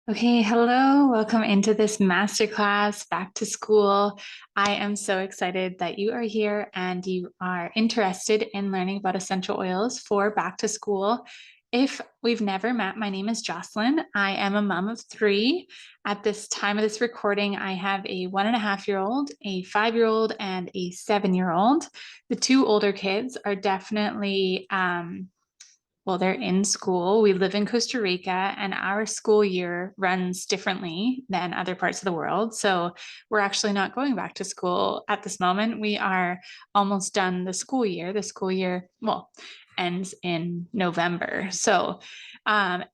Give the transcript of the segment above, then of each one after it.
Okay, hello. Welcome into this masterclass, back to school. I am so excited that you are here and you are interested in learning about essential oils for back to school. If we've never met, my name is Jocelyn. I am a mom of three. At this time of this recording, I have a 1.5-year-old, a 5-year-old, and a 7-year-old. The two older kids are definitely well, they're in school. We live in Costa Rica, and our school year runs differently than other parts of the world. So we're actually not going back to school at this moment. We are almost done the school year. The school year, well, ends in November. So,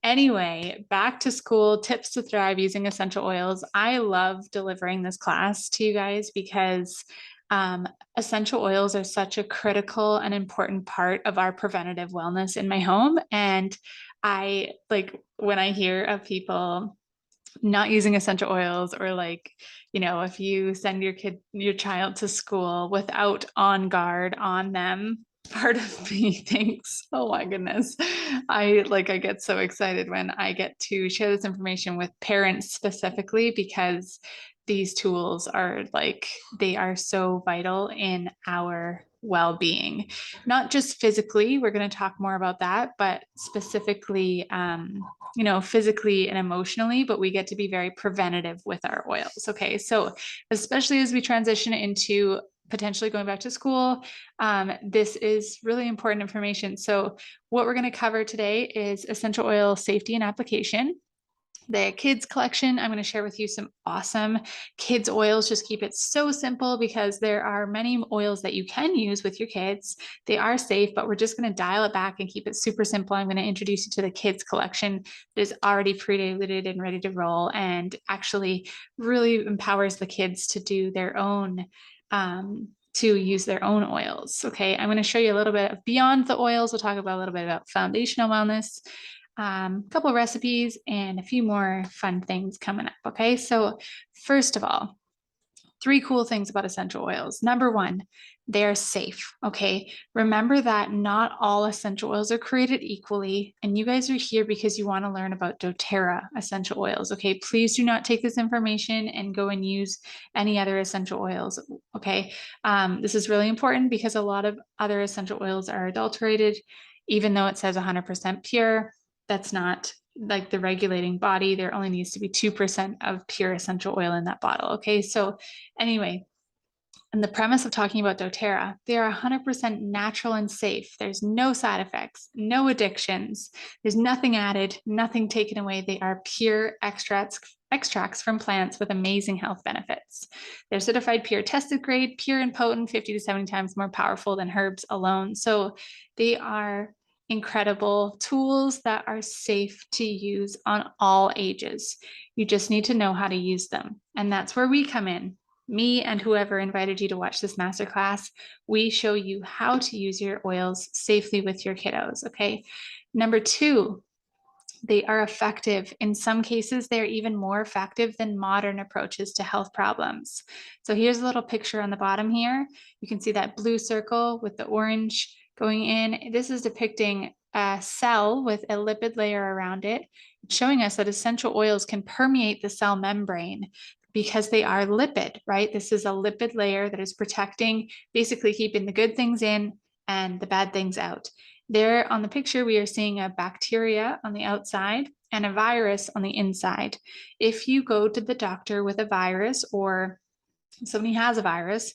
anyway, back to school tips to thrive using essential oils. I love delivering this class to you guys because essential oils are such a critical and important part of our preventative wellness in my home. And I like when I hear of people not using essential oils or if you send your child to school without On Guard on them, part of me thinks, oh my goodness, I get so excited when I get to share this information with parents specifically because these tools are they are so vital in our well-being, not just physically. We're going to talk more about that, but specifically physically and emotionally, but we get to be very preventative with our oils. Okay. So, especially as we transition into potentially going back to school, this is really important information. So, what we're going to cover today is essential oil safety and application. The kids collection, I'm going to share with you some awesome kids oils. Just keep it so simple because there are many oils that you can use with your kids. They are safe, but we're just going to dial it back and keep it super simple. I'm going to introduce you to the kids collection that is already pre-diluted and ready to roll and actually really empowers the kids to do their own to use their own oils. Okay, I'm going to show you a little bit of beyond the oils. We'll talk about a little bit about foundational wellness, a couple of recipes, and a few more fun things coming up. Okay, so first of all, three cool things about essential oils. Number one, they're safe. Okay, remember that not all essential oils are created equally, and you guys are here because you want to learn about doTERRA essential oils. Okay, please do not take this information and go and use any other essential oils. Okay, this is really important because a lot of other essential oils are adulterated, even though it says 100% pure. That's not like the regulating body. There only needs to be 2% of pure essential oil in that bottle. Okay, so anyway, and the premise of talking about doTERRA, they are 100% natural and safe. There's no side effects, no addictions. There's nothing added, nothing taken away. They are pure extracts from plants with amazing health benefits. They're certified pure, tested grade, pure and potent, 50 to 70 times more powerful than herbs alone. So they are incredible tools that are safe to use on all ages. You just need to know how to use them. And that's where we come in. Me and whoever invited you to watch this masterclass, we show you how to use your oils safely with your kiddos. Okay. Number two, they are effective. In some cases, they're even more effective than modern approaches to health problems. So here's a little picture on the bottom here. You can see that blue circle with the orange going in. This is depicting a cell with a lipid layer around it, showing us that essential oils can permeate the cell membrane because they are lipid, right? This is a lipid layer that is protecting, basically keeping the good things in and the bad things out. There on the picture, we are seeing a bacteria on the outside and a virus on the inside. If you go to the doctor with a virus or somebody has a virus,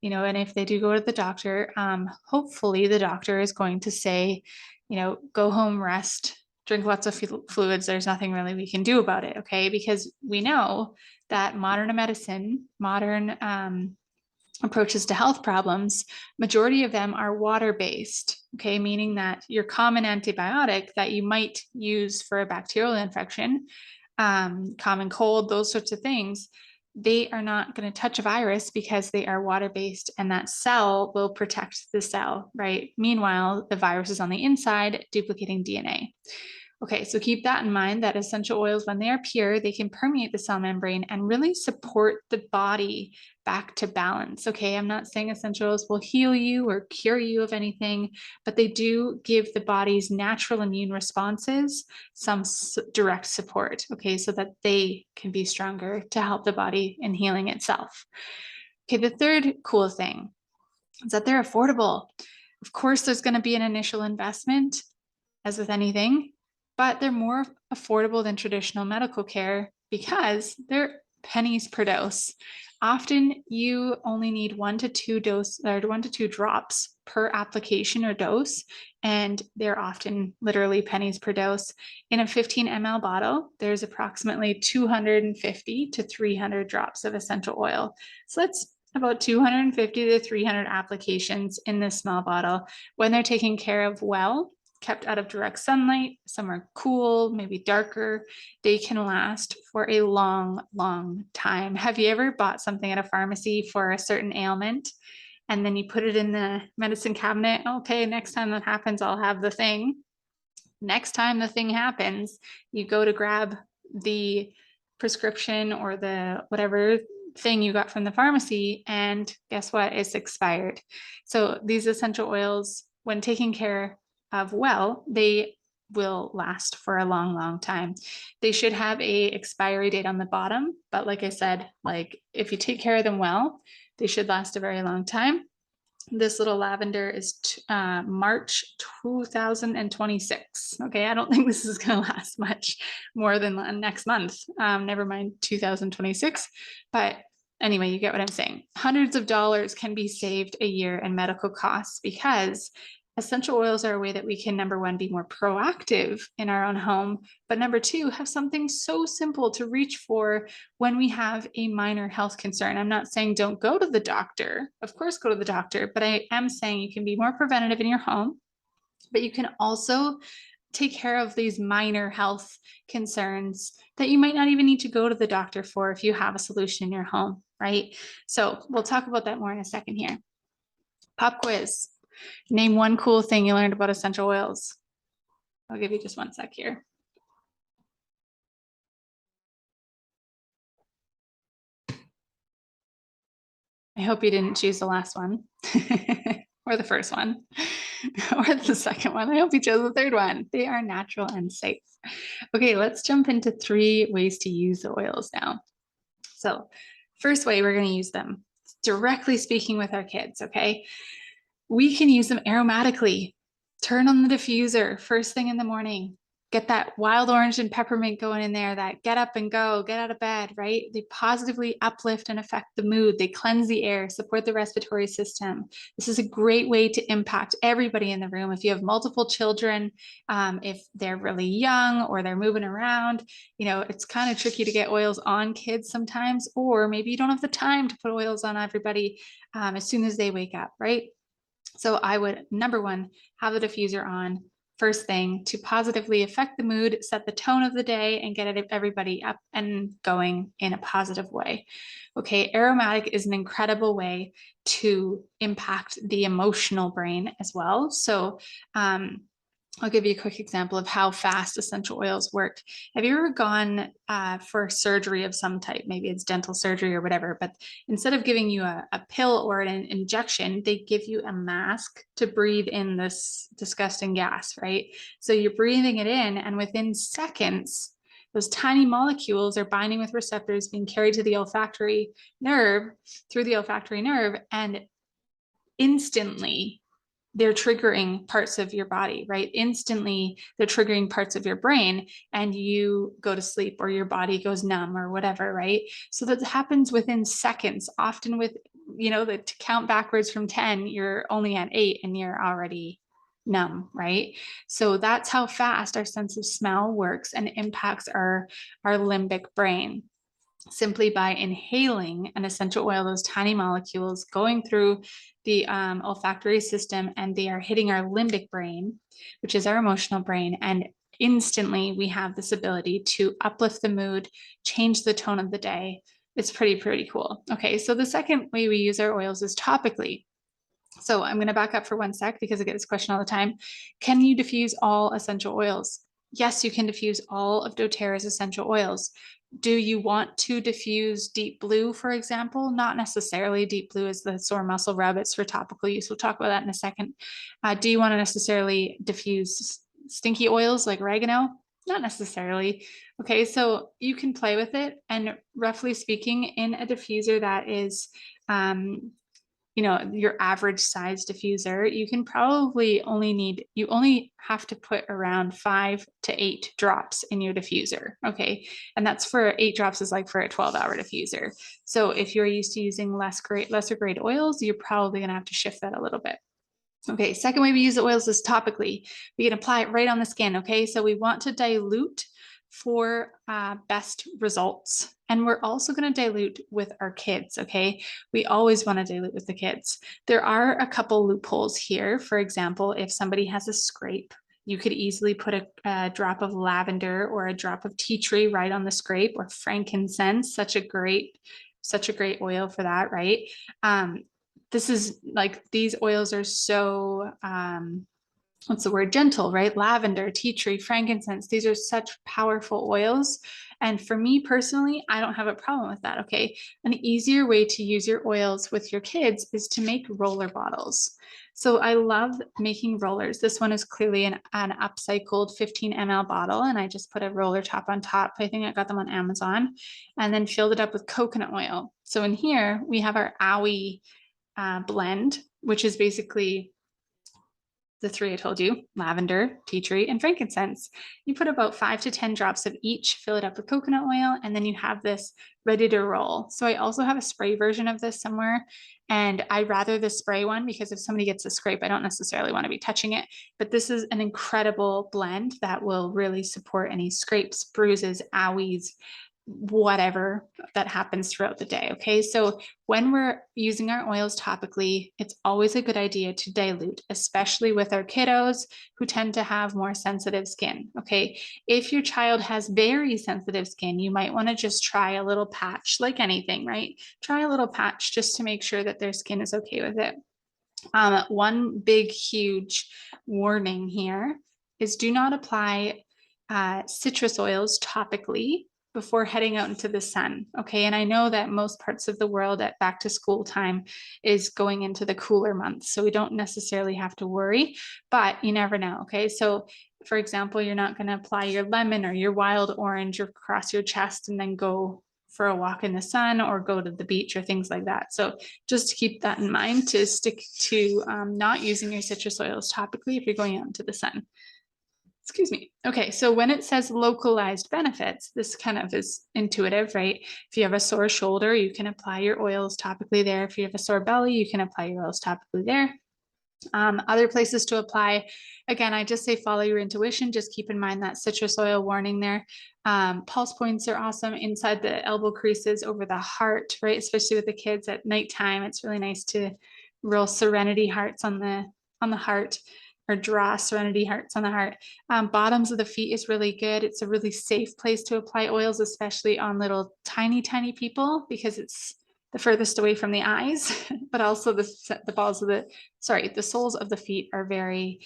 and if they do go to the doctor, hopefully the doctor is going to say, go home, rest, drink lots of fluids. There's nothing really we can do about it. Okay. Because we know that modern medicine, modern approaches to health problems, majority of them are water-based, okay, meaning that your common antibiotic that you might use for a bacterial infection, common cold, those sorts of things, they are not going to touch a virus because they are water-based and that cell will protect the cell, right? Meanwhile, the virus is on the inside duplicating DNA. Okay, so keep that in mind that essential oils, when they are pure, they can permeate the cell membrane and really support the body back to balance. Okay, I'm not saying essential oils will heal you or cure you of anything, but they do give the body's natural immune responses some direct support, okay, so that they can be stronger to help the body in healing itself. Okay, the third cool thing is that they're affordable. Of course, there's going to be an initial investment, as with anything, but they're more affordable than traditional medical care because they're pennies per dose. Often you only need 1 to 2 drops per application or dose, and they're often literally pennies per dose. In a 15 ml bottle, there's approximately 250 to 300 drops of essential oil. So that's about 250 to 300 applications in this small bottle. When they're taken care of well, kept out of direct sunlight, somewhere cool, maybe darker, they can last for a long, long time. Have you ever bought something at a pharmacy for a certain ailment and then you put it in the medicine cabinet? Okay, next time that happens, I'll have the thing. Next time the thing happens, you go to grab the prescription or the whatever thing you got from the pharmacy, and guess what? It's expired. So these essential oils, when taken care of well, they will last for a long, long time. They should have a expiry date on the bottom, but like I said, like if you take care of them well, they should last a very long time. This little lavender is March 2026. Okay, I don't think this is going to last much more than next month. Never mind 2026. But anyway, you get what I'm saying. Hundreds of dollars can be saved a year in medical costs because essential oils are a way that we can, number one, be more proactive in our own home, but number two, have something so simple to reach for when we have a minor health concern. I'm not saying don't go to the doctor. Of course, go to the doctor, but I am saying you can be more preventative in your home, but you can also take care of these minor health concerns that you might not even need to go to the doctor for if you have a solution in your home, right? So we'll talk about that more in a second here. Pop quiz. Name one cool thing you learned about essential oils. I'll give you just 1 sec here. I hope you didn't choose the last one or the first one or the second one. I hope you chose the third one. They are natural and safe. Okay, let's jump into 3 ways to use the oils now. So first way we're going to use them, directly speaking with our kids, okay? We can use them aromatically. Turn on the diffuser first thing in the morning. Get that wild orange and peppermint going in there, that get up and go, get out of bed, right? They positively uplift and affect the mood. They cleanse the air, support the respiratory system. This is a great way to impact everybody in the room. If you have multiple children, if they're really young or they're moving around, you know, it's kind of tricky to get oils on kids sometimes, or maybe you don't have the time to put oils on everybody as soon as they wake up, right? So I would, number one, have the diffuser on first thing to positively affect the mood, set the tone of the day, and get everybody up and going in a positive way. Okay, aromatic is an incredible way to impact the emotional brain as well. So I'll give you a quick example of how fast essential oils work. Have you ever gone for surgery of some type? Maybe it's dental surgery or whatever, but instead of giving you a pill or an injection, they give you a mask to breathe in this disgusting gas, right? So you're breathing it in, and within seconds, those tiny molecules are binding with receptors being carried to the olfactory nerve, through the olfactory nerve, and instantly they're triggering parts of your body, right? Instantly, they're triggering parts of your brain and you go to sleep or your body goes numb or whatever, right? So that happens within seconds, often with, you know, to count backwards from 10, you're only at 8 and you're already numb, right? So that's how fast our sense of smell works and impacts our limbic brain. Simply by inhaling an essential oil, those tiny molecules going through the olfactory system, and they are hitting our limbic brain, which is our emotional brain. And instantly we have this ability to uplift the mood, change the tone of the day. It's pretty cool. Okay, so the second way we use our oils is topically. So I'm going to back up for 1 sec because I get this question all the time. Can you diffuse all essential oils? yes, you can diffuse all of doTERRA's essential oils. Do you want to diffuse deep blue, for example? Not necessarily. Deep blue is the sore muscle rub. It's for topical use. We'll talk about that in a second. Do you want to necessarily diffuse stinky oils like oregano? Not necessarily. Okay, so you can play with it. And roughly speaking, in a diffuser that is your average size diffuser, you can probably you only have to put around 5 to 8 drops in your diffuser. Okay. And that's for 8 drops is like for a 12-hour diffuser. So if you're used to using lesser grade oils, you're probably going to have to shift that a little bit. Okay, second way we use the oils is topically. We can apply it right on the skin, okay? So we want to dilute for best results. And we're also going to dilute with our kids, okay? We always want to dilute with the kids. There are a couple loopholes here. For example, if somebody has a scrape, you could easily put a drop of lavender or a drop of tea tree right on the scrape, or frankincense, such a great oil for that, right? This is like, these oils are so, what's the word? Gentle, right? Lavender, tea tree, frankincense. These are such powerful oils. And for me personally, I don't have a problem with that. Okay. An easier way to use your oils with your kids is to make roller bottles. So I love making rollers. This one is clearly an upcycled 15 ml bottle. And I just put a roller top on top. I think I got them on Amazon, and then filled it up with coconut oil. So in here we have our Owie blend, which is basically the 3 I told you: lavender, tea tree, and frankincense. You put about 5 to 10 drops of each, fill it up with coconut oil, and then you have this ready to roll. So I also have a spray version of this somewhere, and I rather the spray one because if somebody gets a scrape, I don't necessarily want to be touching it. But this is an incredible blend that will really support any scrapes, bruises, owies, whatever that happens throughout the day. Okay, so when we're using our oils topically, it's always a good idea to dilute, especially with our kiddos who tend to have more sensitive skin. Okay, if your child has very sensitive skin, you might want to just try a little patch, like anything, right? Try a little patch just to make sure that their skin is okay with it. One big, huge warning here is do not apply citrus oils topically before heading out into the sun. Okay. And I know that most parts of the world at back to school time is going into the cooler months. So we don't necessarily have to worry, but you never know. Okay. So for example, you're not going to apply your lemon or your wild orange across your chest and then go for a walk in the sun or go to the beach or things like that. So just to keep that in mind, to stick to not using your citrus oils topically if you're going out into the sun. Excuse me. Okay, so when it says localized benefits, this kind of is intuitive, right? If you have a sore shoulder, you can apply your oils topically there. If you have a sore belly, you can apply your oils topically there. Other places to apply, again, I just say follow your intuition. Just keep in mind that citrus oil warning there. Pulse points are awesome inside the elbow creases, over the heart, right? Especially with the kids at nighttime. It's really nice to roll serenity hearts on the heart, or draw serenity hearts on the heart. Bottoms of the feet is really good. It's a really safe place to apply oils, especially on little tiny people, because it's the furthest away from the eyes, but also the soles of the feet are very,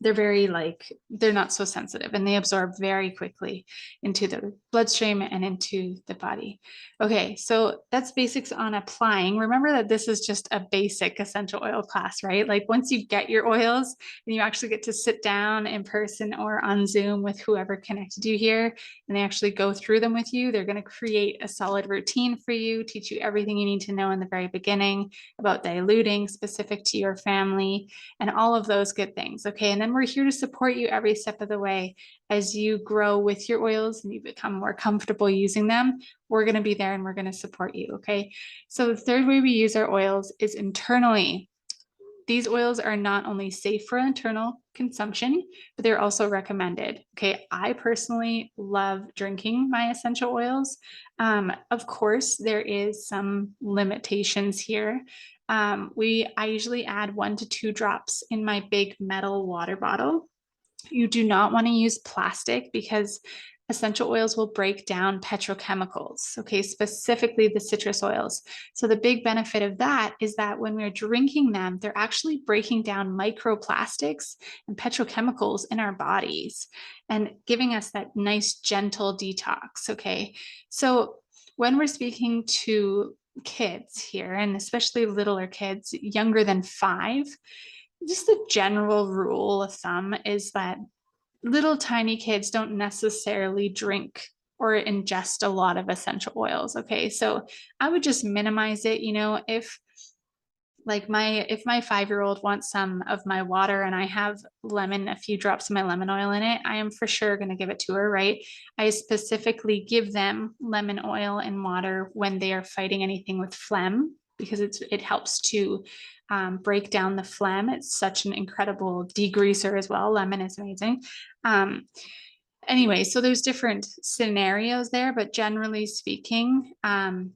they're not so sensitive, and they absorb very quickly into the bloodstream and into the body. Okay, so that's basics on applying. Remember that this is just a basic essential oil class, right? Like once you get your oils and you actually get to sit down in person or on Zoom with whoever connected you here, and they actually go through them with you, they're going to create a solid routine for you, teach you everything you need to know in the very beginning about diluting specific to your family and all of those good things. Okay, and then we're here to support you every step of the way as you grow with your oils and you become more comfortable using them. We're going to be there and we're going to support you. Okay, so the third way we use our oils is internally. These oils are not only safe for internal consumption, but they're also recommended. Okay, I personally love drinking my essential oils. Of course, there is some limitations here. I usually add 1 to 2 drops in my big metal water bottle. You do not want to use plastic because essential oils will break down petrochemicals, okay, specifically the citrus oils. So the big benefit of that is that when we're drinking them, they're actually breaking down microplastics and petrochemicals in our bodies and giving us that nice, gentle detox, okay? So when we're speaking to kids here, and especially littler kids, younger than 5, just the general rule of thumb is that little tiny kids don't necessarily drink or ingest a lot of essential oils. Okay. So I would just minimize it. If my 5-year-old wants some of my water and I have a few drops of my lemon oil in it, I am for sure going to give it to her, right? I specifically give them lemon oil and water when they are fighting anything with phlegm, because it helps to break down the phlegm. It's such an incredible degreaser as well. Lemon is amazing. Anyway, so there's different scenarios there, but generally speaking, an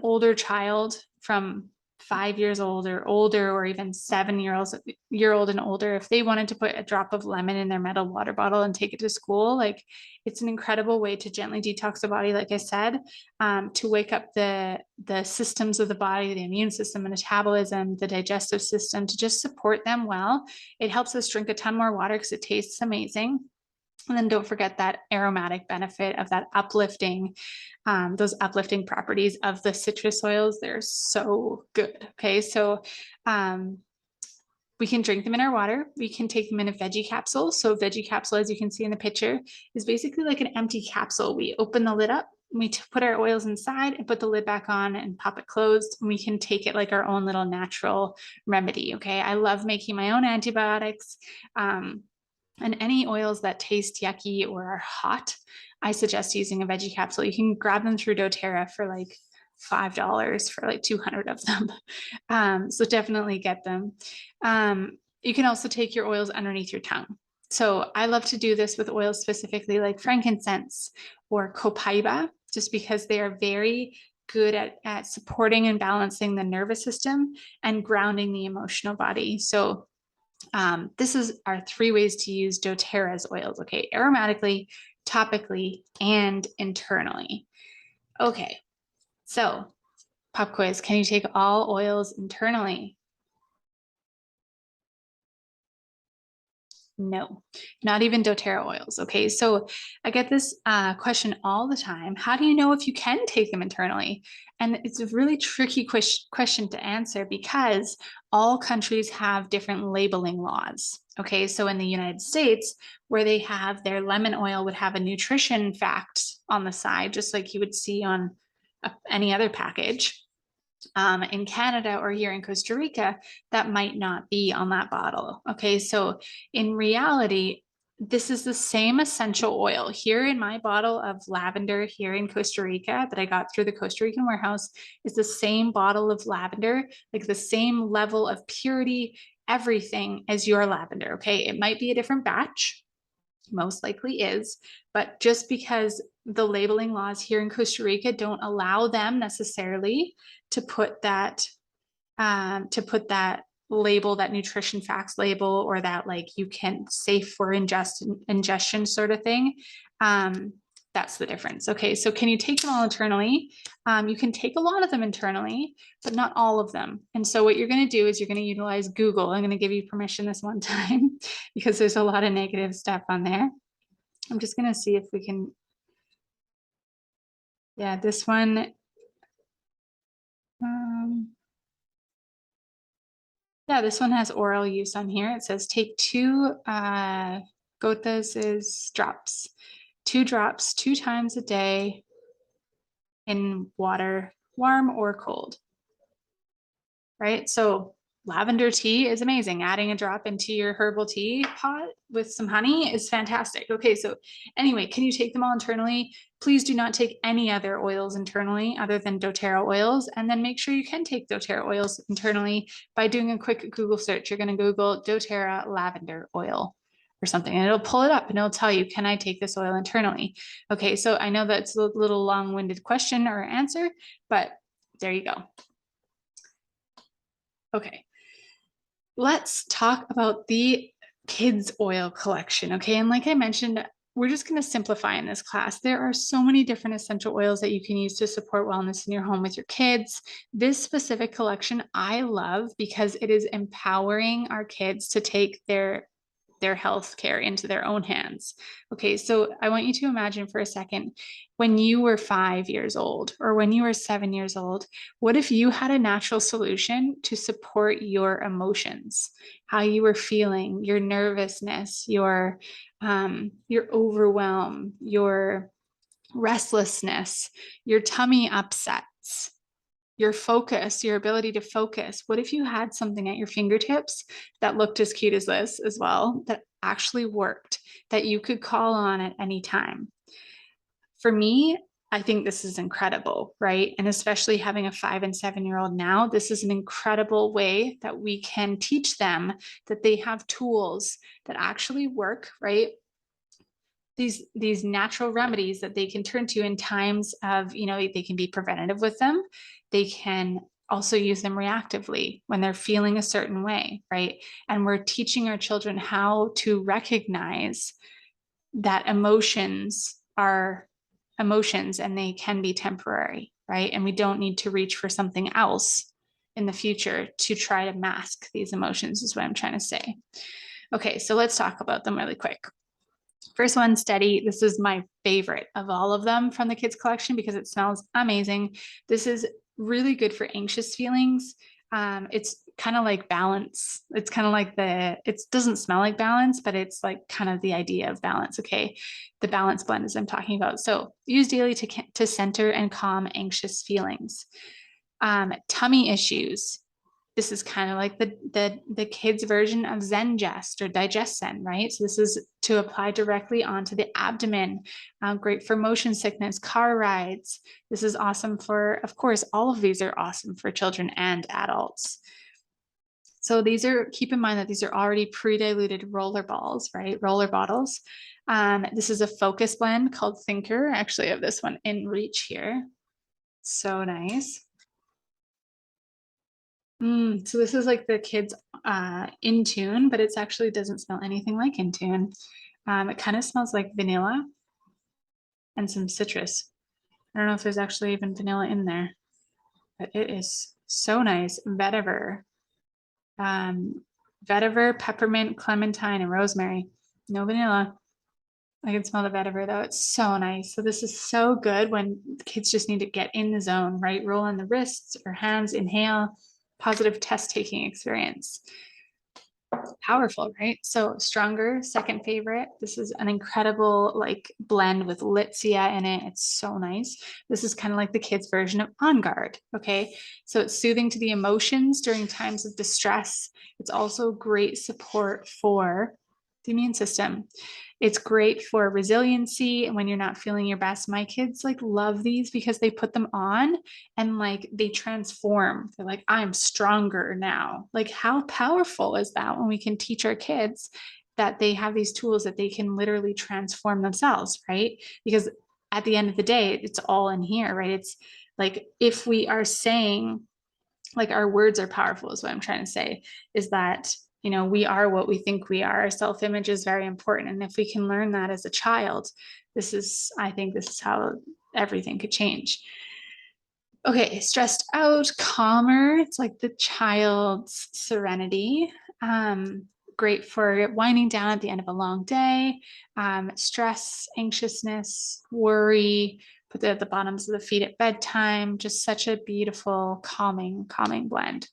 older child from 5 years old or older, or even 7-year-old and older, if they wanted to put a drop of lemon in their metal water bottle and take it to school, like, it's an incredible way to gently detox the body, like I said, to wake up the systems of the body, the immune system, the metabolism, the digestive system, to just support them well. It helps us drink a ton more water because it tastes amazing. And then don't forget that aromatic benefit of that uplifting, those uplifting properties of the citrus oils. They're so good. Okay. So, we can drink them in our water. We can take them in a veggie capsule. So veggie capsule, as you can see in the picture, is basically like an empty capsule. We open the lid up, we put our oils inside and put the lid back on and pop it closed. And we can take it like our own little natural remedy. Okay. I love making my own antibiotics. And any oils that taste yucky or are hot, I suggest using a veggie capsule. You can grab them through doTERRA for like $5 for like 200 of them. So definitely get them. You can also take your oils underneath your tongue. So I love to do this with oils specifically like frankincense or copaiba, just because they are very good at supporting and balancing the nervous system and grounding the emotional body. So this is our 3 ways to use doTERRA's oils. Okay, aromatically, topically, and internally. Okay, so pop quiz, can you take all oils internally? No, not even doTERRA oils. Okay, so I get this question all the time. How do you know if you can take them internally? And it's a really tricky question to answer because all countries have different labeling laws. Okay, so in the United States, where they have their lemon oil would have a nutrition fact on the side, just like you would see on any other package. In Canada or here in Costa Rica, that might not be on that bottle. Okay, so in reality, this is the same essential oil here in my bottle of lavender here in Costa Rica that I got through the Costa Rican warehouse is the same bottle of lavender, like the same level of purity, everything as your lavender. Okay, it might be a different batch, most likely is, but just because the labeling laws here in Costa Rica don't allow them necessarily to put that label, that nutrition facts label, or that like you can safe for ingestion sort of thing. That's the difference. Okay, so can you take them all internally? You can take a lot of them internally, but not all of them. And so what you're going to do is you're going to utilize Google. I'm going to give you permission this one time because there's a lot of negative stuff on there. I'm just going to see if we can. Yeah, this one. Yeah, this one has oral use on here. It says take 2 gotas is drops, 2 drops 2 times a day in water, warm or cold. Right? So lavender tea is amazing. Adding a drop into your herbal tea pot with some honey is fantastic. Okay, so anyway, can you take them all internally? Please do not take any other oils internally other than doTERRA oils. And then make sure you can take doTERRA oils internally by doing a quick Google search. You're going to Google doTERRA lavender oil or something, and it'll pull it up and it'll tell you, can I take this oil internally? Okay, so I know that's a little long-winded question or answer, but there you go. Okay, let's talk about the kids oil collection. Okay. And like I mentioned, we're just going to simplify in this class. There are so many different essential oils that you can use to support wellness in your home with your kids. This specific collection I love because it is empowering our kids to take their health care into their own hands. Okay, so I want you to imagine for a second when you were 5 years old or when you were 7 years old, what if you had a natural solution to support your emotions, how you were feeling, your nervousness, your overwhelm, your restlessness, your tummy upsets, your focus, your ability to focus. What if you had something at your fingertips that looked as cute as this as well, that actually worked, that you could call on at any time? For me, I think this is incredible, right? And especially having a 5 and 7 year old now, this is an incredible way that we can teach them that they have tools that actually work, right? These natural remedies that they can turn to in times of, they can be preventative with them. They can also use them reactively when they're feeling a certain way, right? And we're teaching our children how to recognize that emotions are emotions and they can be temporary, right? And we don't need to reach for something else in the future to try to mask these emotions, is what I'm trying to say. Okay, so let's talk about them really quick. First one, Steady. This is my favorite of all of them from the kids collection because it smells amazing. This is really good for anxious feelings. It's kind of like balance. It's kind of like it doesn't smell like balance, but it's like kind of the idea of balance. Okay. The balance blend is I'm talking about. So use daily to center and calm anxious feelings. Tummy issues. This is kind of like the kids version of Zengest or DigestZen, right? So this is to apply directly onto the abdomen. Great for motion sickness, car rides. This is awesome for, of course, all of these are awesome for children and adults. So keep in mind that these are already pre-diluted roller balls, right? Roller bottles. This is a focus blend called Thinker. I actually have this one in reach here. So nice. So this is like the kids in tune, but it's actually doesn't smell anything like in tune. It kind of smells like vanilla and some citrus. I don't know if there's actually even vanilla in there, but it is so nice. Vetiver, vetiver, peppermint, clementine, and rosemary. No vanilla. I can smell the vetiver though. It's so nice. So this is so good when kids just need to get in the zone, right? Roll on the wrists or hands, inhale, positive test taking experience. Powerful, right? So Stronger, second favorite. This is an incredible like blend with Litsea in it. It's so nice. This is kind of like the kids version of On Guard. Okay. So it's soothing to the emotions during times of distress. It's also great support for the immune system. It's great for resiliency when you're not feeling your best. My kids like love these because they put them on and like they transform. They're like, I'm stronger now. Like, how powerful is that when we can teach our kids that they have these tools that they can literally transform themselves, right? Because at the end of the day, it's all in here, right? It's like if we are saying, like, our words are powerful, is what I'm trying to say, is that we are what we think we are. Our self-image is very important. And if we can learn that as a child, I think this is how everything could change. Okay, stressed out, calmer. It's like the child's serenity. Great for winding down at the end of a long day. Stress, anxiousness, worry. Put it at the bottoms of the feet at bedtime. Just such a beautiful, calming blend.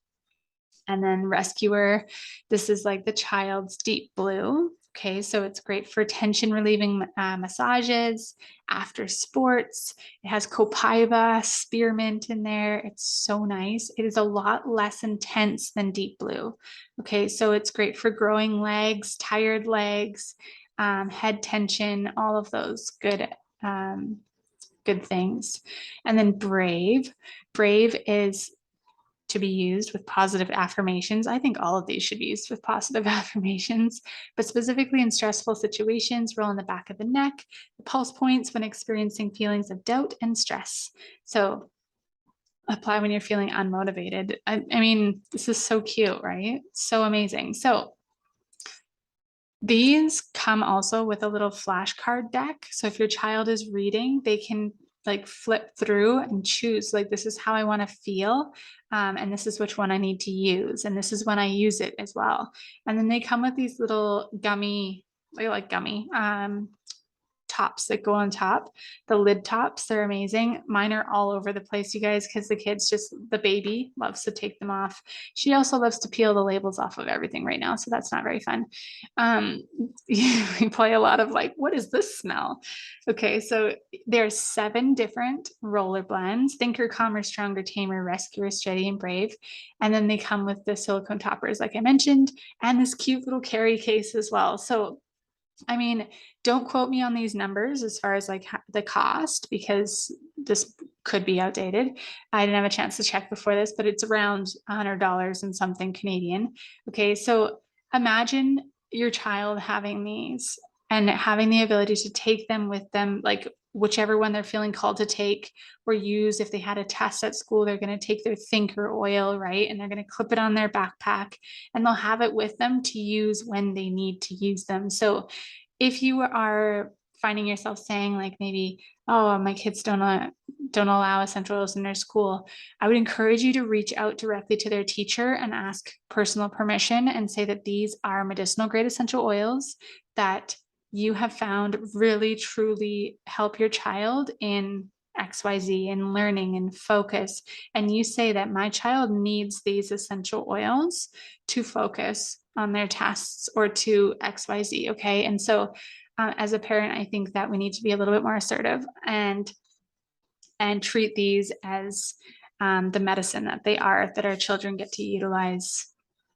And then Rescuer, this is like the child's deep blue. Okay, so it's great for tension relieving massages after sports. It has copaiba, spearmint in there. It's so nice. It is a lot less intense than deep blue. Okay, so it's great for growing legs, tired legs, head tension, all of those good things. And then Brave. Brave is to be used with positive affirmations. I think all of these should be used with positive affirmations, but specifically in stressful situations, roll in the back of the neck, the pulse points when experiencing feelings of doubt and stress. So apply when you're feeling unmotivated. I mean, this is so cute, right? So amazing. So These come also with a little flashcard deck. So if your child is reading, they can like flip through and choose, like, this is how I want to feel. And this is which one I need to use. And this is when I use it as well. And then they come with these little gummy, like gummy, tops that go on top, the lid tops. They're amazing. Mine are all over the place, you guys, because the kids the baby loves to take them off. She also loves to peel the labels off of everything right now, so that's not very fun. We play a lot of like, what is this smell? Okay, so there's 7 different roller blends: Thinker, Calmer, Stronger, Tamer, Rescuer, Steady, and Brave. And then they come with the silicone toppers, like I mentioned, and this cute little carry case as well. So I mean, don't quote me on these numbers as far as like the cost, because this could be outdated. I didn't have a chance to check before this, but it's around $100 and something Canadian. Okay, so imagine your child having these and having the ability to take them with them, like whichever one they're feeling called to take or use. If they had a test at school, they're going to take their Thinker oil, right? And they're going to clip it on their backpack and they'll have it with them to use when they need to use them. So if you are finding yourself saying like maybe, oh, my kids don't allow essential oils in their school, I would encourage you to reach out directly to their teacher and ask personal permission and say that these are medicinal grade essential oils that you have found really truly help your child in XYZ and learning and focus. And you say that my child needs these essential oils to focus on their tests or to XYZ. Okay. And so as a parent, I think that we need to be a little bit more assertive and treat these as the medicine that they are, that our children get to utilize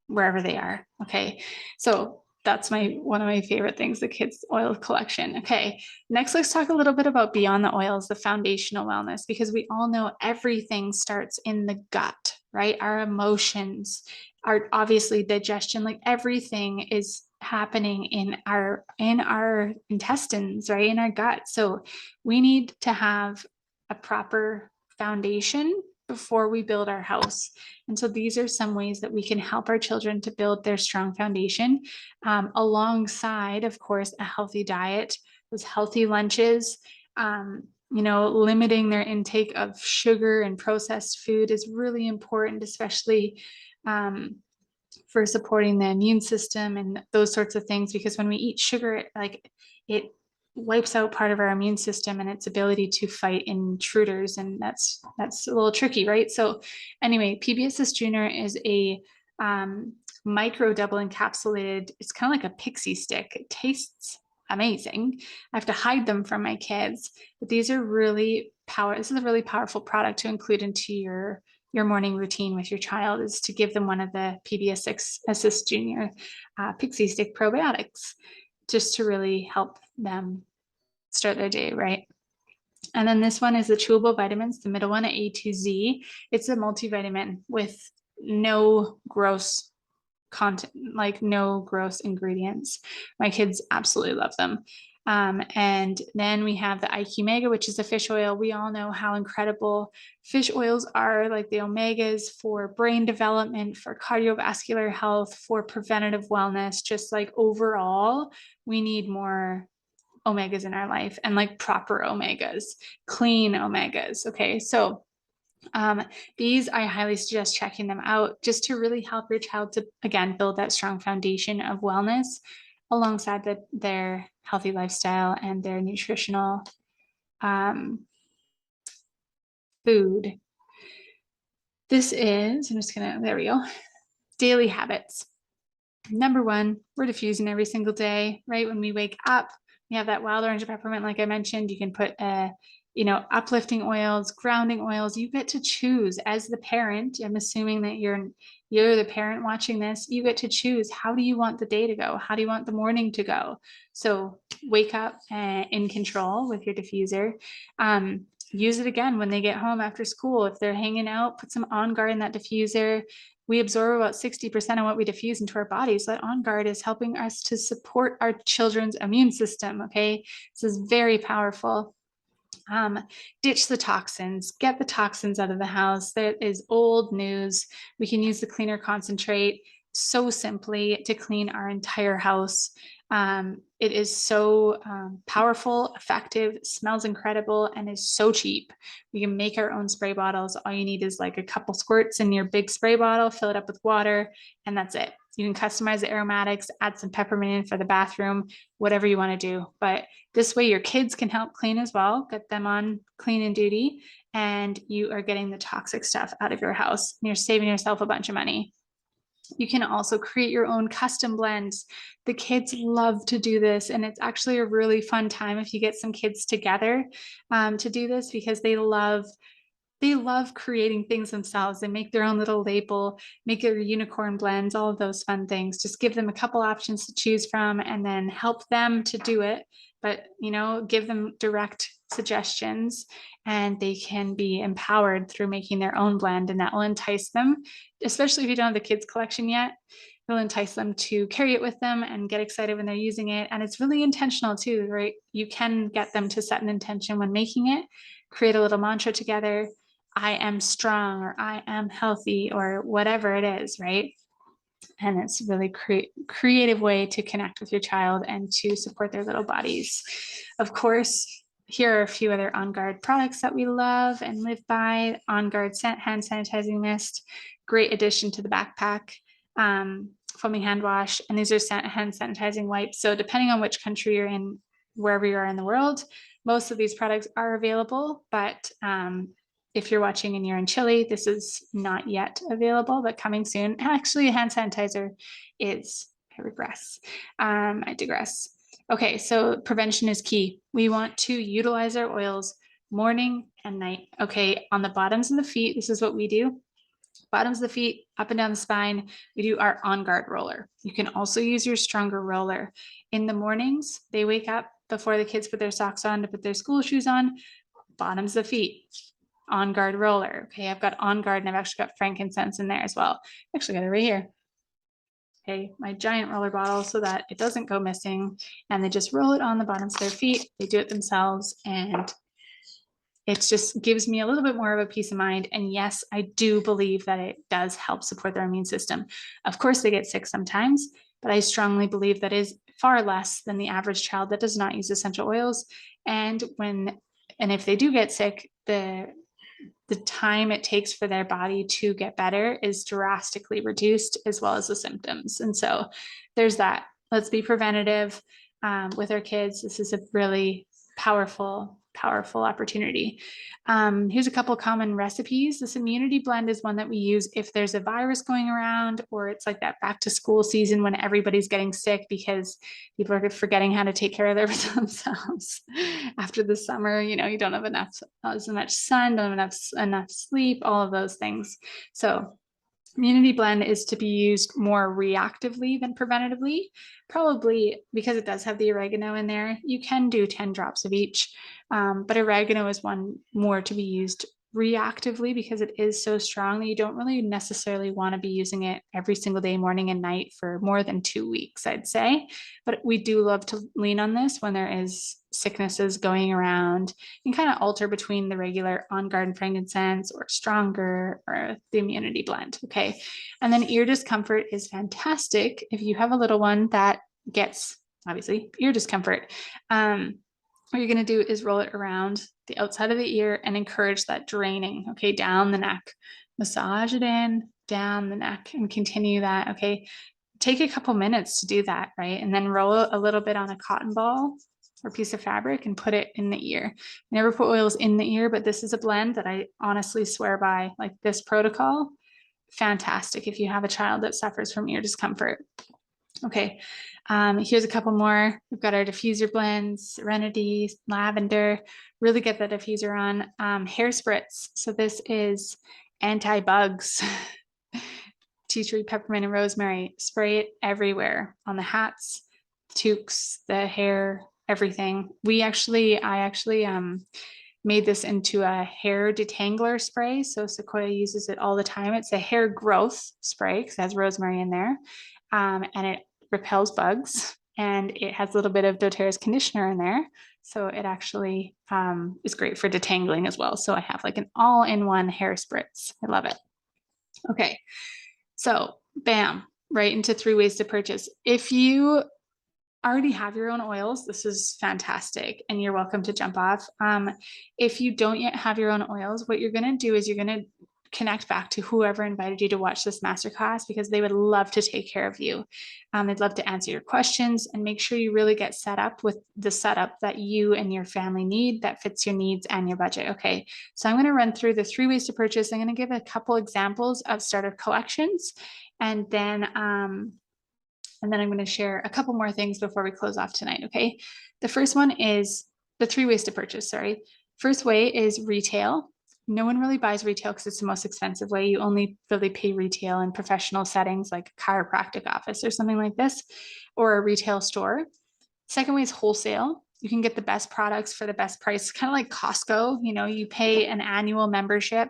wherever they are. Okay. So that's one of my favorite things, the kids oil collection. Okay. Next, let's talk a little bit about beyond the oils, the foundational wellness, because we all know everything starts in the gut, right? Our emotions, our obviously digestion, like everything is happening in our intestines, right? In our gut. So we need to have a proper foundation before we build our house. And so these are some ways that we can help our children to build their strong foundation, alongside, of course, a healthy diet, those healthy lunches. Limiting their intake of sugar and processed food is really important, especially for supporting the immune system and those sorts of things, because when we eat sugar, it wipes out part of our immune system and its ability to fight intruders, and that's a little tricky, right? So anyway, PBSS Junior is a micro double encapsulated, it's kind of like a pixie stick. It tastes amazing. I have to hide them from my kids, but these are this is a really powerful product to include into your morning routine with your child, is to give them one of the PBSS Junior Pixie Stick probiotics, just to really help them start their day right. And then this one is the chewable vitamins, the middle one, A to Z. It's a multivitamin with no gross content, like no gross ingredients. My kids absolutely love them. And then we have the IQ Mega, which is a fish oil. We all know how incredible fish oils are, like the omegas, for brain development, for cardiovascular health, for preventative wellness. Just like overall, we need more omegas in our life, and like proper omegas, clean omegas. Okay, so these I highly suggest checking them out, just to really help your child to, again, build that strong foundation of wellness alongside their healthy lifestyle and their nutritional food. This is, there we go, daily habits. Number 1, we're diffusing every single day, right? When we wake up, we have that wild orange peppermint, like I mentioned. You can put uplifting oils, grounding oils. You get to choose as the parent. I'm assuming that you're the parent watching this. You get to choose, how do you want the day to go? How do you want the morning to go? So wake up in control with your diffuser. Use it again when they get home after school. If they're hanging out, put some On Guard in that diffuser. We absorb about 60% of what we diffuse into our bodies. So that On Guard is helping us to support our children's immune system. Okay, this is very powerful. Ditch the toxins, get the toxins out of the house. That is old news. We can use the cleaner concentrate so simply to clean our entire house. It is so powerful, effective, smells incredible, and is so cheap. We can make our own spray bottles. All you need is like a couple squirts in your big spray bottle, fill it up with water, and that's it. You can customize the aromatics, add some peppermint in for the bathroom, whatever you want to do. But this way your kids can help clean as well, get them on clean and duty, and you are getting the toxic stuff out of your house, and you're saving yourself a bunch of money. You can also create your own custom blends. The kids love to do this, and it's actually a really fun time if you get some kids together to do this, because they love creating things themselves. They make their own little label, make their unicorn blends, all of those fun things. Just give them a couple options to choose from and then help them to do it. But, you know, give them direct suggestions, and they can be empowered through making their own blend, and that will entice them, especially if you don't have the kids collection yet. It'll entice them to carry it with them and get excited when they're using it. And it's really intentional too, right? You can get them to set an intention when making it, create a little mantra together. I am strong, or I am healthy, or whatever it is, right? And it's a really creative way to connect with your child and to support their little bodies. Of course, here are a few other On Guard products that we love and live by. On Guard hand sanitizing mist, great addition to the backpack. Foaming hand wash, and these are hand sanitizing wipes. So depending on which country you're in, wherever you are in the world, most of these products are available, but if you're watching and you're in Chile, this is not yet available, but coming soon. Actually, a hand sanitizer is, I regress. I digress. Okay, so prevention is key. We want to utilize our oils morning and night. Okay, on the bottoms of the feet, this is what we do. Bottoms of the feet, up and down the spine, we do our On Guard roller. You can also use your stronger roller. In the mornings, they wake up before the kids put their socks on to put their school shoes on. Bottoms of the feet, On Guard roller. Okay, I've got On Guard, and I've actually got frankincense in there as well. I actually got it right here. Okay, my giant roller bottle so that it doesn't go missing. And they just roll it on the bottoms of their feet. They do it themselves, and it just gives me a little bit more of a peace of mind. And yes, I do believe that it does help support their immune system. Of course, they get sick sometimes, but I strongly believe that is far less than the average child that does not use essential oils. And if they do get sick, the time it takes for their body to get better is drastically reduced, as well as the symptoms. And so there's that. Let's be preventative with our kids. This is a really powerful opportunity. Here's a couple common recipes. This immunity blend is one that we use if there's a virus going around, or it's like that back to school season when everybody's getting sick because people are forgetting how to take care of themselves after the summer. You know, you don't have as much sun, don't have enough sleep, all of those things. So immunity blend is to be used more reactively than preventatively, probably because it does have the oregano in there. You can do 10 drops of each, but oregano is one more to be used reactively because it is so strong that you don't really necessarily want to be using it every single day, morning and night, for more than 2 weeks, I'd say. But we do love to lean on this when there is sicknesses going around, and kind of alter between the regular On Guard and frankincense, or stronger, or the immunity blend. Okay. And then ear discomfort is fantastic if you have a little one that gets, obviously, ear discomfort. What you're going to do is roll it around the outside of the ear and encourage that draining, okay, down the neck. Massage it in, down the neck, and continue that, okay? Take a couple minutes to do that, right? And then roll a little bit on a cotton ball or piece of fabric and put it in the ear. I never put oils in the ear, but this is a blend that I honestly swear by. Like, this protocol, fantastic if you have a child that suffers from ear discomfort. Okay, here's a couple more. We've got our diffuser blends, Serenity, lavender. Really get the diffuser on. Hair spritz. So this is anti-bugs. Tea tree, peppermint, and rosemary. Spray it everywhere, on the hats, toques, the hair, everything. I actually made this into a hair detangler spray. So Sequoia uses it all the time. It's a hair growth spray because it has rosemary in there. And it repels bugs, and it has a little bit of doTERRA's conditioner in there. So it actually is great for detangling as well. So I have like an all-in-one hair spritz. I love it. Okay, so bam, right into 3 ways to purchase. If you already have your own oils, this is fantastic and you're welcome to jump off. If you don't yet have your own oils, what you're going to do is you're going to connect back to whoever invited you to watch this masterclass, because they would love to take care of you. They'd love to answer your questions and make sure you really get set up with the setup that you and your family need that fits your needs and your budget. Okay, so I'm going to run through the 3 ways to purchase. I'm going to give a couple examples of starter collections, and then I'm going to share a couple more things before we close off tonight. Okay. The first one is the 3 ways to purchase. Sorry. First way is retail. No one really buys retail because it's the most expensive way. You only really pay retail in professional settings like a chiropractic office or something like this, or a retail store. Second way is wholesale. You can get the best products for the best price, kind of like Costco. You know, you pay an annual membership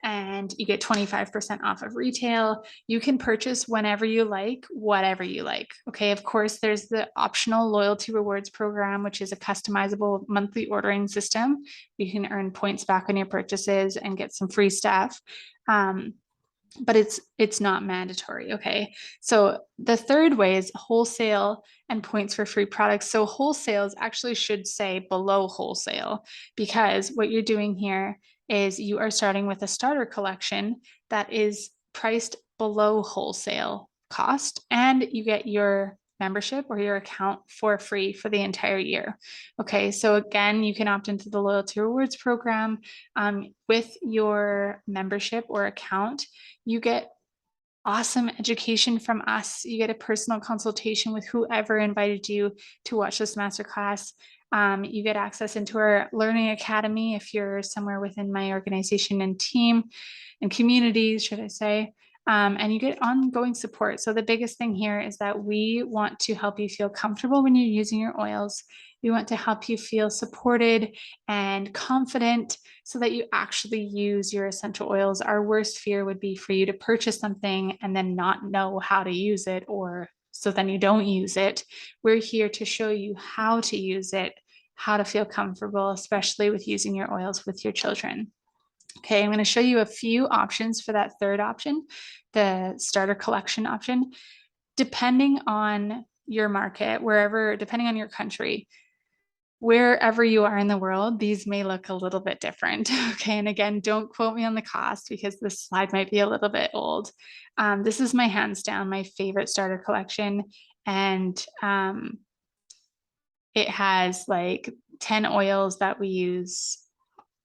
and you get 25% off of retail. You can purchase whenever you like, whatever you like. Okay. Of course, there's the optional loyalty rewards program, which is a customizable monthly ordering system. You can earn points back on your purchases and get some free stuff. But it's not mandatory. Okay. So the third way is wholesale and points for free products. So wholesales actually should say below wholesale, because what you're doing here is you are starting with a starter collection that is priced below wholesale cost, and you get your membership or your account for free for the entire year. Okay, so again, you can opt into the loyalty rewards program. With your membership or account, you get awesome education from us. You get a personal consultation with whoever invited you to watch this masterclass. You get access into our learning academy if you're somewhere within my organization and team and communities, should I say. And you get ongoing support. So the biggest thing here is that we want to help you feel comfortable when you're using your oils. We want to help you feel supported and confident so that you actually use your essential oils. Our worst fear would be for you to purchase something and then not know how to use it, or so then you don't use it. We're here to show you how to use it, how to feel comfortable, especially with using your oils with your children. Okay, I'm going to show you a few options for that third option, the starter collection option. Depending on your market, depending on your country, wherever you are in the world, these may look a little bit different. Okay, and again, don't quote me on the cost because this slide might be a little bit old. This is my hands down, my favorite starter collection. And it has like 10 oils that we use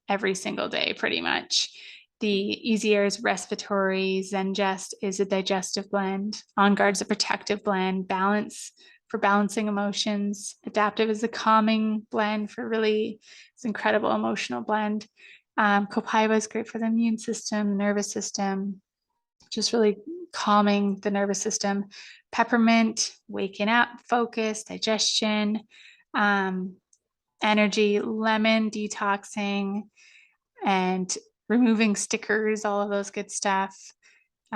every single day, pretty much. The Easy Air is respiratory, Zengest is a digestive blend, On Guard is a protective blend, Balance for balancing emotions, Adaptive is a calming blend for really, it's incredible emotional blend. Copaiba is great for the immune system, nervous system, just really calming the nervous system. Peppermint, waking up, focus, digestion, energy. Lemon, detoxing and removing stickers, all of those good stuff,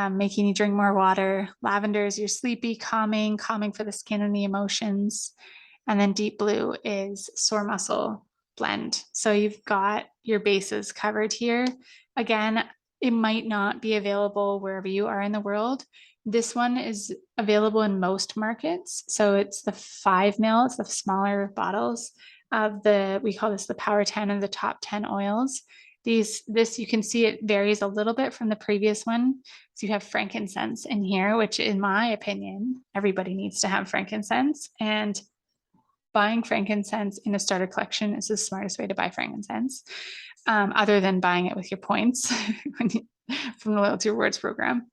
making you drink more water. Lavender is your sleepy, calming for the skin and the emotions. And then Deep Blue is sore muscle blend. So you've got your bases covered here. Again, it might not be available wherever you are in the world. This one is available in most markets. So it's the 5 ml, it's the smaller bottles of we call this the Power 10 of the top 10 oils. This you can see it varies a little bit from the previous one. So you have frankincense in here, which in my opinion, everybody needs to have frankincense. And buying frankincense in a starter collection is the smartest way to buy frankincense, other than buying it with your points from the loyalty rewards program.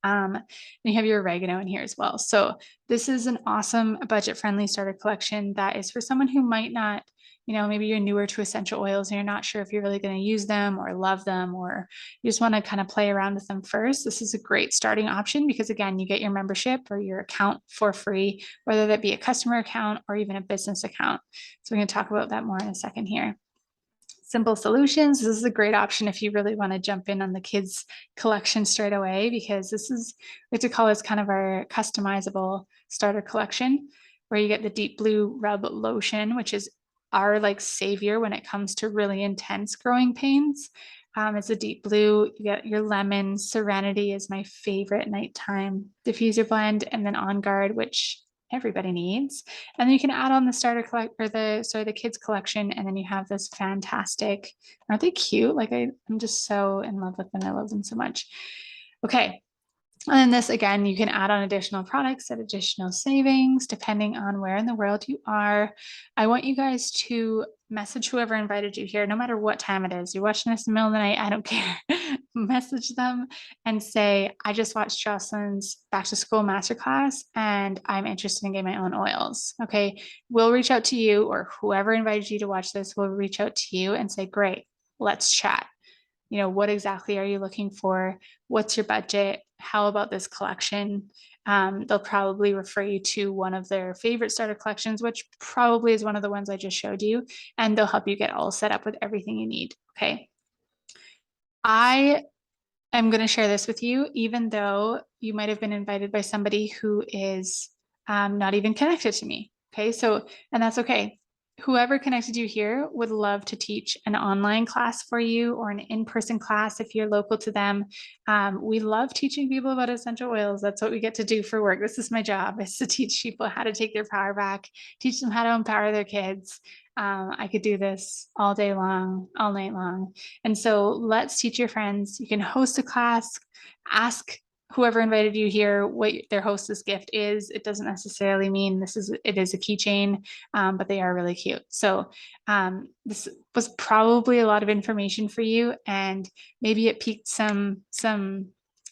And you have your oregano in here as well. So this is an awesome budget-friendly starter collection that is for someone who might not, maybe you're newer to essential oils and you're not sure if you're really going to use them or love them, or you just want to kind of play around with them first. This is a great starting option because again, you get your membership or your account for free, whether that be a customer account or even a business account. So we're going to talk about that more in a second here. Simple Solutions. This is a great option if you really want to jump in on the kids collection straight away, because this is, we have to call this kind of our customizable starter collection, where you get the Deep Blue Rub Lotion, which is our like savior when it comes to really intense growing pains. It's a deep blue. You get your lemon. Serenity is my favorite nighttime diffuser blend, and then On Guard, which everybody needs. And then you can add on the starter collect or the kids collection, and then you have this fantastic, aren't they cute? Like I'm just so in love with them. I love them so much. Okay. And then this, again, you can add on additional products at additional savings, depending on where in the world you are. I want you guys to message whoever invited you here, no matter what time it is. You're watching this in the middle of the night, I don't care. Message them and say, I just watched Jocelyn's back to school masterclass and I'm interested in getting my own oils. Okay. We'll reach out to you, or whoever invited you to watch this will reach out to you and say, great, let's chat. What exactly are you looking for? What's your budget? How about this collection? They'll probably refer you to one of their favorite starter collections, which probably is one of the ones I just showed you, and they'll help you get all set up with everything you need. Okay. I am going to share this with you, even though you might have been invited by somebody who is not even connected to me. Okay. And that's okay. Whoever connected you here would love to teach an online class for you, or an in-person class if you're local to them. We love teaching people about essential oils. That's what we get to do for work. This is my job, is to teach people how to take their power back, teach them how to empower their kids. I could do this all day long, all night long. And so let's teach your friends. You can host a class, ask whoever invited you here what their hostess gift is. It doesn't necessarily mean it is a keychain, but they are really cute. So this was probably a lot of information for you, and maybe it piqued some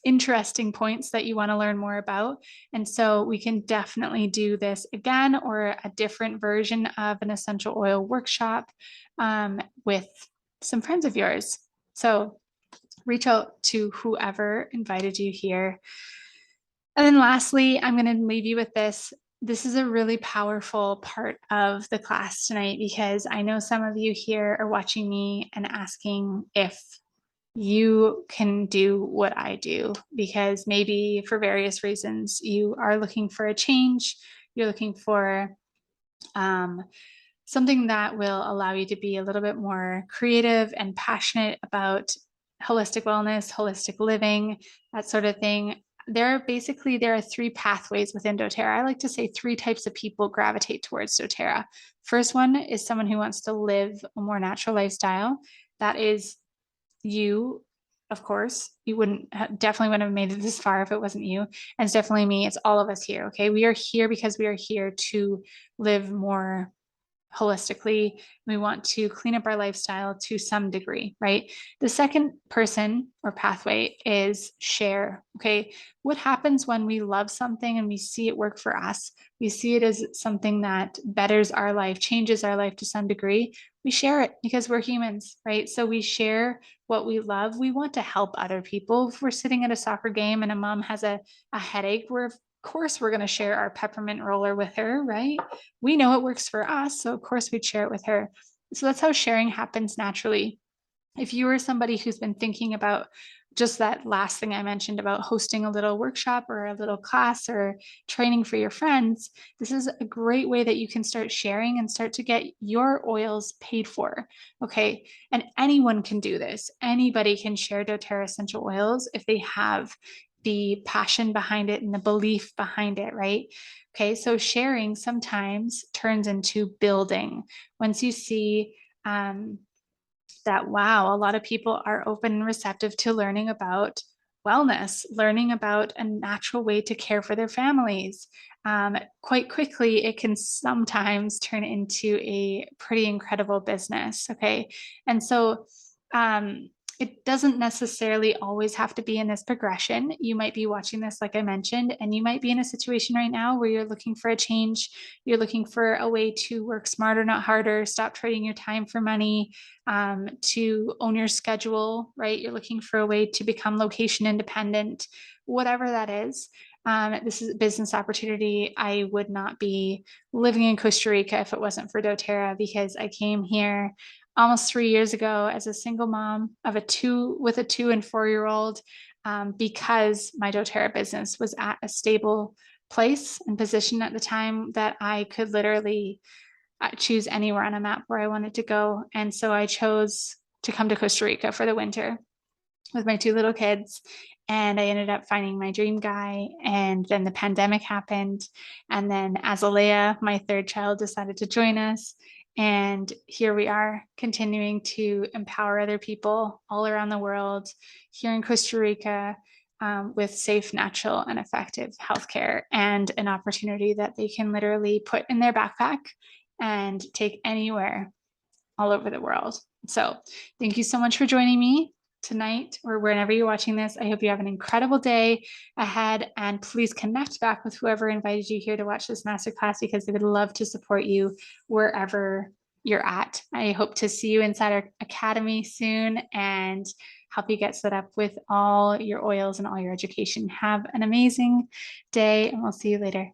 interesting points that you want to learn more about. And so we can definitely do this again, or a different version of an essential oil workshop with some friends of yours. So reach out to whoever invited you here. And then lastly, I'm going to leave you with this. This is a really powerful part of the class tonight, because I know some of you here are watching me and asking if you can do what I do, because maybe for various reasons you are looking for a change. You're looking for something that will allow you to be a little bit more creative and passionate about holistic wellness, holistic living, that sort of thing. There are 3 pathways within doTERRA. I like to say 3 types of people gravitate towards doTERRA. First one is someone who wants to live a more natural lifestyle. That is you, of course. You definitely wouldn't have made it this far if it wasn't you. And it's definitely me. It's all of us here. Okay. We are here because we are here to live more holistically. We want to clean up our lifestyle to some degree, right? The second person or pathway is share. Okay. What happens when we love something and we see it work for us? We see it as something that betters our life, changes our life to some degree. We share it because we're humans, right? So we share what we love. We want to help other people. If we're sitting at a soccer game and a mom has a headache, of course we're going to share our peppermint roller with her, right? We know it works for us, so of course we'd share it with her. So that's how sharing happens naturally. If you are somebody who's been thinking about just that last thing I mentioned about hosting a little workshop or a little class or training for your friends, this is a great way that you can start sharing and start to get your oils paid for. Okay. And anyone can do this. Anybody can share doTERRA essential oils if they have the passion behind it and the belief behind it, right? Okay. So sharing sometimes turns into building. Once you see, that, wow, a lot of people are open and receptive to learning about wellness, learning about a natural way to care for their families. Quite quickly, it can sometimes turn into a pretty incredible business. Okay. And so it doesn't necessarily always have to be in this progression. You might be watching this, like I mentioned, and you might be in a situation right now where you're looking for a change. You're looking for a way to work smarter, not harder, stop trading your time for money, to own your schedule, right? You're looking for a way to become location independent, whatever that is. This is a business opportunity. I would not be living in Costa Rica if it wasn't for doTERRA, because I came here almost 3 years ago as a single mom of a 2 and 4-year-old, because my doTERRA business was at a stable place and position at the time that I could literally choose anywhere on a map where I wanted to go. And so I chose to come to Costa Rica for the winter. with my two little kids. And I ended up finding my dream guy. And then the pandemic happened. And then Azalea, my third child, decided to join us. And here we are, continuing to empower other people all around the world, here in Costa Rica, with safe, natural, and effective healthcare, and an opportunity that they can literally put in their backpack and take anywhere all over the world. So thank you so much for joining me tonight or whenever you're watching this. I hope you have an incredible day ahead, and please connect back with whoever invited you here to watch this masterclass, because they would love to support you wherever you're at. I hope to see you inside our academy soon and help you get set up with all your oils and all your education. Have an amazing day, and we'll see you later.